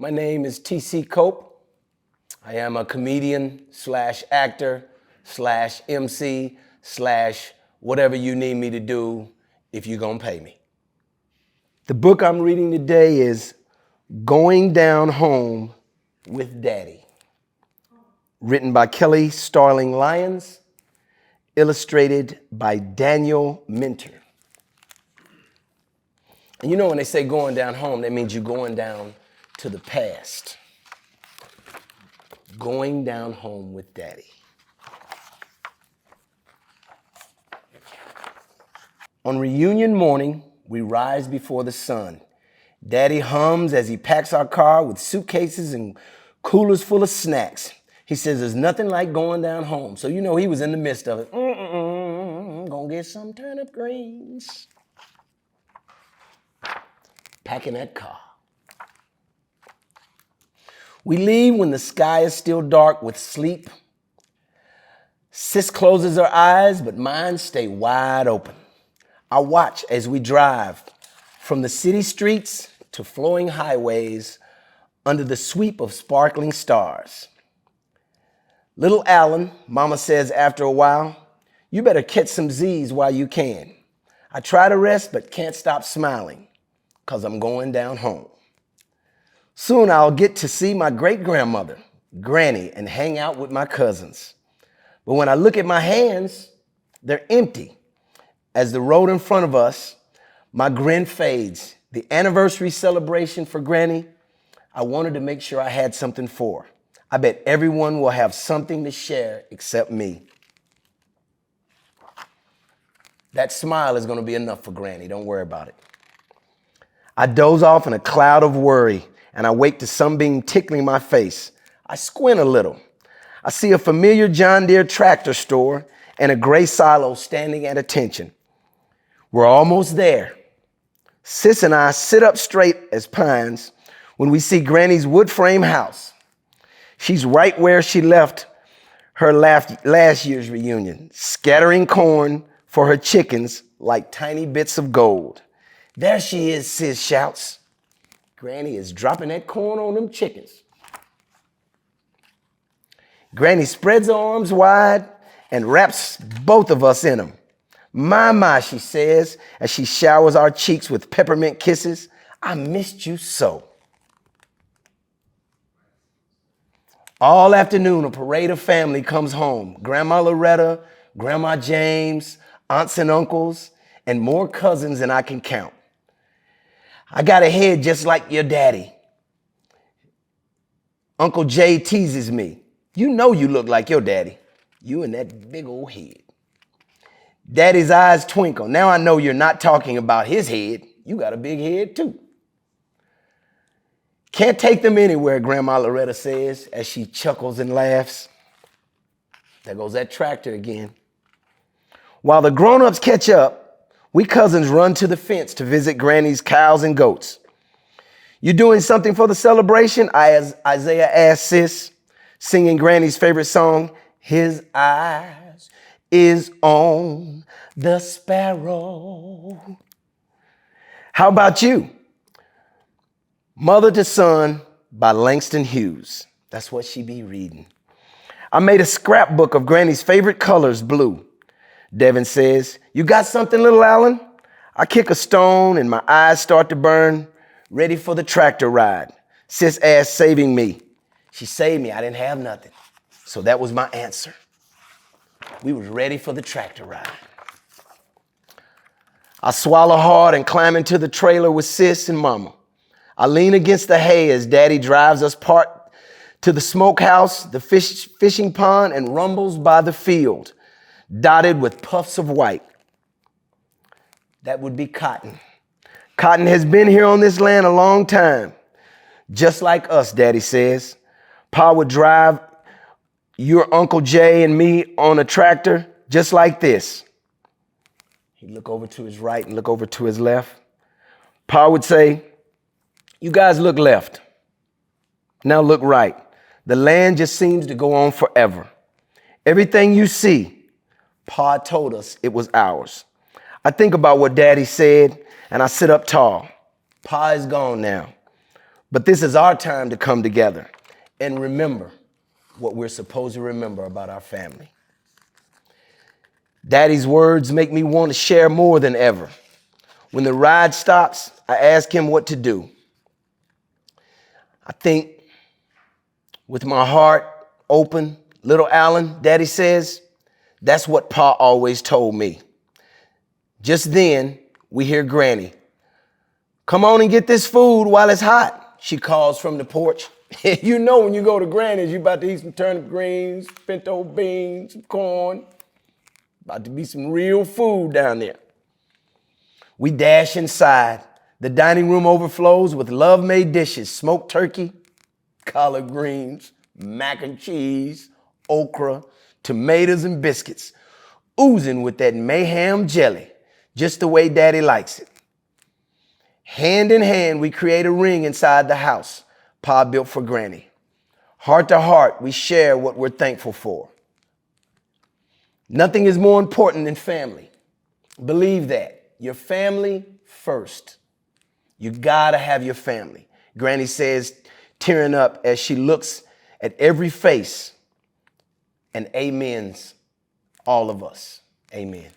My name is T.C. Cope. I am a comedian slash actor slash MC slash whatever you need me to do if you're gonna pay me. The book I'm reading today is Going Down Home with Daddy, written by Kelly Starling Lyons, illustrated by Daniel Minter. And you know when they say going down home, that means you're going down to the past. Going down home with Daddy. On reunion morning, we rise before the sun. Daddy hums as he packs our car with suitcases and coolers full of snacks. He says there's nothing like going down home. So you know he was in the midst of it. Gonna get some turnip greens. Packing that car. We leave when the sky is still dark with sleep. Sis closes her eyes, but mine stay wide open. I watch as we drive from the city streets to flowing highways under the sweep of sparkling stars. Little Alan, Mama says after a while, you better catch some Z's while you can. I try to rest, but can't stop smiling, 'cause I'm going down home. Soon I'll get to see my great-grandmother, Granny, and hang out with my cousins. But when I look at my hands, they're empty. As the road in front of us, my grin fades. The anniversary celebration for Granny, I wanted to make sure I had something for her. I bet everyone will have something to share except me. That smile is going to be enough for Granny. Don't worry about it. I doze off in a cloud of worry, and I wake to sunbeam tickling my face. I squint a little. I see a familiar John Deere tractor store and a gray silo standing at attention. We're almost there. Sis and I sit up straight as pines when we see Granny's wood frame house. She's right where she left her last year's reunion, scattering corn for her chickens like tiny bits of gold. There she is, Sis shouts. Granny is dropping that corn on them chickens. Granny spreads her arms wide and wraps both of us in them. My, she says, as she showers our cheeks with peppermint kisses. I missed you so. All afternoon, a parade of family comes home. Grandma Loretta, Grandma James, aunts and uncles, and more cousins than I can count. I got a head just like your daddy. Uncle Jay teases me. You know you look like your daddy. You and that big old head. Daddy's eyes twinkle. Now I know you're not talking about his head. You got a big head too. Can't take them anywhere, Grandma Loretta says as she chuckles and laughs. There goes that tractor again. While the grown-ups catch up, we cousins run to the fence to visit Granny's cows and goats. You doing something for the celebration? Isaiah asked Sis, singing Granny's favorite song, His Eyes is on the sparrow. How about you? Mother to Son by Langston Hughes. That's what she be reading. I made a scrapbook of Granny's favorite colors, blue. Devin says, you got something, little Alan? I kick a stone and my eyes start to burn, ready for the tractor ride. Sis asked, saving me. She saved me. I didn't have nothing. So that was my answer. We was ready for the tractor ride. I swallow hard and climb into the trailer with Sis and Mama. I lean against the hay as Daddy drives us part to the smokehouse, the fishing pond, and rumbles by the field, dotted with puffs of white. That would be cotton. Cotton has been here on this land a long time. Just like us, Daddy says. Pa would drive your Uncle Jay and me on a tractor just like this. He'd look over to his right and look over to his left. Pa would say, you guys look left. Now look right. The land just seems to go on forever. Everything you see, Pa told us it was ours. I think about what Daddy said and I sit up tall. Pa is gone now. But this is our time to come together and remember what we're supposed to remember about our family. Daddy's words make me want to share more than ever. When the ride stops, I ask him what to do. I think with my heart open, little Alan, Daddy says, that's what Pa always told me. Just then, we hear Granny. Come on and get this food while it's hot, she calls from the porch. You know when you go to Granny's, you're about to eat some turnip greens, pinto beans, some corn. About to be some real food down there. We dash inside. The dining room overflows with love-made dishes, smoked turkey, collard greens, mac and cheese, okra, tomatoes and biscuits, oozing with that mayhem jelly, just the way Daddy likes it. Hand in hand, we create a ring inside the house Pa built for Granny. Heart to heart, we share what we're thankful for. Nothing is more important than family. Believe that. Your family first. You gotta have your family. Granny says, tearing up as she looks at every face and amens all of us. Amen.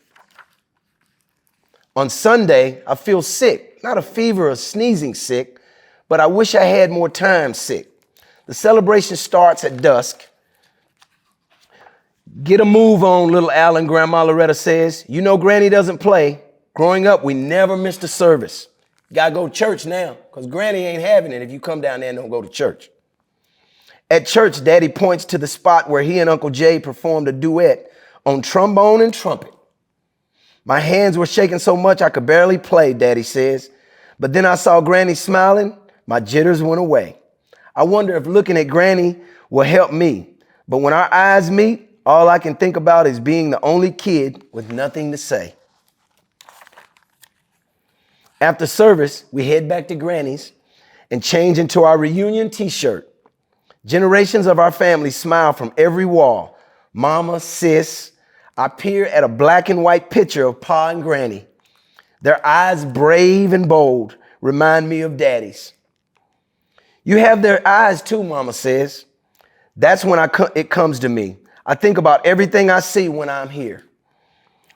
On Sunday, I feel sick, not a fever or sneezing sick, but I wish I had more time sick. The celebration starts at dusk. Get a move on, little Alan, Grandma Loretta says. You know Granny doesn't play. Growing up, we never missed a service. Gotta go to church now, because Granny ain't having it if you come down there and don't go to church. At church, Daddy points to the spot where he and Uncle Jay performed a duet on trombone and trumpet. My hands were shaking so much I could barely play, Daddy says. But then I saw Granny smiling. My jitters went away. I wonder if looking at Granny will help me. But when our eyes meet, all I can think about is being the only kid with nothing to say. After service, we head back to Granny's and change into our reunion t-shirt. Generations of our family smile from every wall. Mama, sis, I peer at a black and white picture of Pa and Granny. Their eyes brave and bold remind me of Daddy's. You have their eyes too, Mama says. That's when it comes to me. I think about everything I see when I'm here.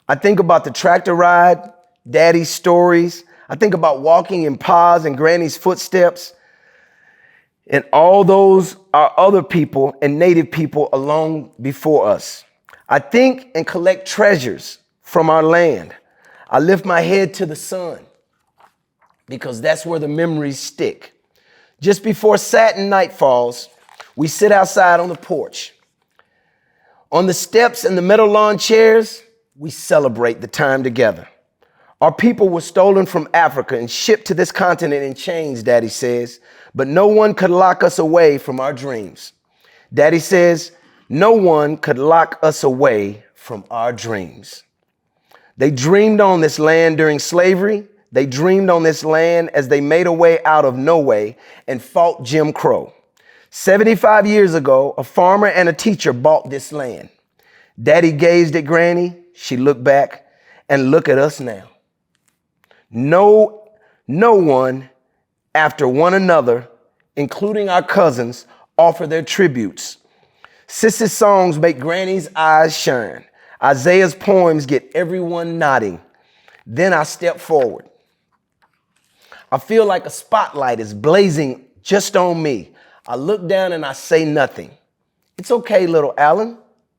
I think about the tractor ride, Daddy's stories. I think about walking in Pa's and Granny's footsteps and all those are other people and native people along before us. I think and collect treasures from our land. I lift my head to the sun because that's where the memories stick. Just before satin night falls, we sit outside on the porch. On the steps and the meadow lawn chairs, we celebrate the time together. Our people were stolen from Africa and shipped to this continent in chains, Daddy says, but no one could lock us away from our dreams. Daddy says, no one could lock us away from our dreams. They dreamed on this land during slavery. They dreamed on this land as they made a way out of no way and fought Jim Crow. 75 years ago, a farmer and a teacher bought this land. Daddy gazed at Granny. She looked back and look at us now. No one after one another, including our cousins, offer their tributes. Sis's songs make Granny's eyes shine. Isaiah's poems get everyone nodding. Then I step forward. I feel like a spotlight is blazing just on me. I look down and I say nothing. It's okay, little Alan,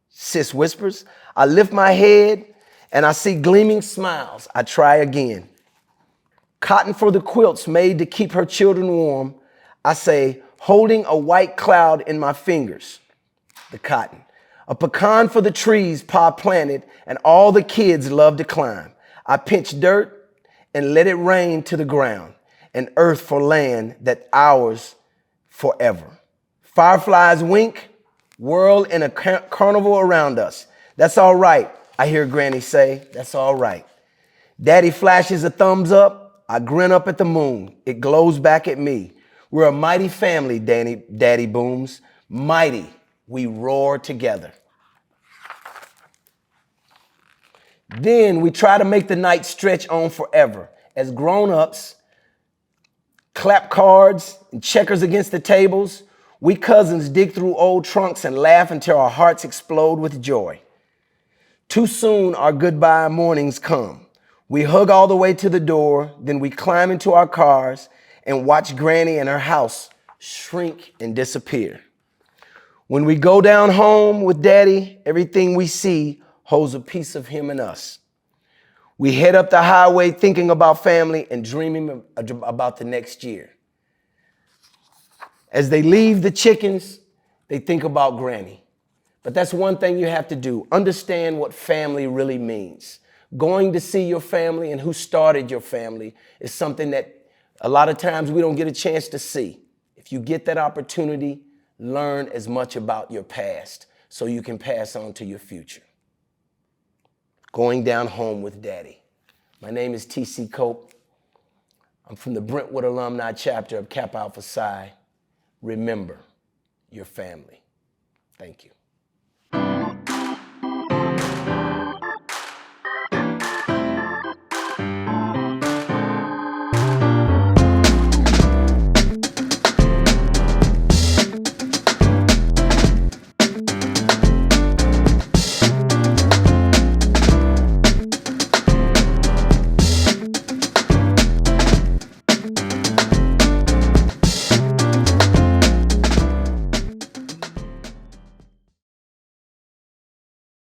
Sis whispers. I lift my head and I see gleaming smiles. I try again. Cotton for the quilts made to keep her children warm. I say, holding a white cloud in my fingers. The cotton. A pecan for the trees Pa planted and all the kids love to climb. I pinch dirt and let it rain to the ground, and earth for land that ours forever. Fireflies wink, whirl in a carnival around us. That's all right, I hear Granny say, that's all right. Daddy flashes a thumbs up. I grin up at the moon. It glows back at me. We're a mighty family, Daddy booms. Mighty, we roar together. Then we try to make the night stretch on forever. As grown-ups, clap cards and checkers against the tables. We cousins dig through old trunks and laugh until our hearts explode with joy. Too soon our goodbye mornings come. We hug all the way to the door, then we climb into our cars and watch Granny and her house shrink and disappear. When we go down home with Daddy, everything we see holds a piece of him and us. We head up the highway thinking about family and dreaming about the next year. As they leave the chickens, they think about Granny. But that's one thing you have to do. Understand what family really means. Going to see your family and who started your family is something that a lot of times we don't get a chance to see. If you get that opportunity, learn as much about your past so you can pass on to your future. Going down home with Daddy. My name is T.C. Cope. I'm from the Brentwood Alumni Chapter of Kappa Alpha Psi. Remember your family. Thank you.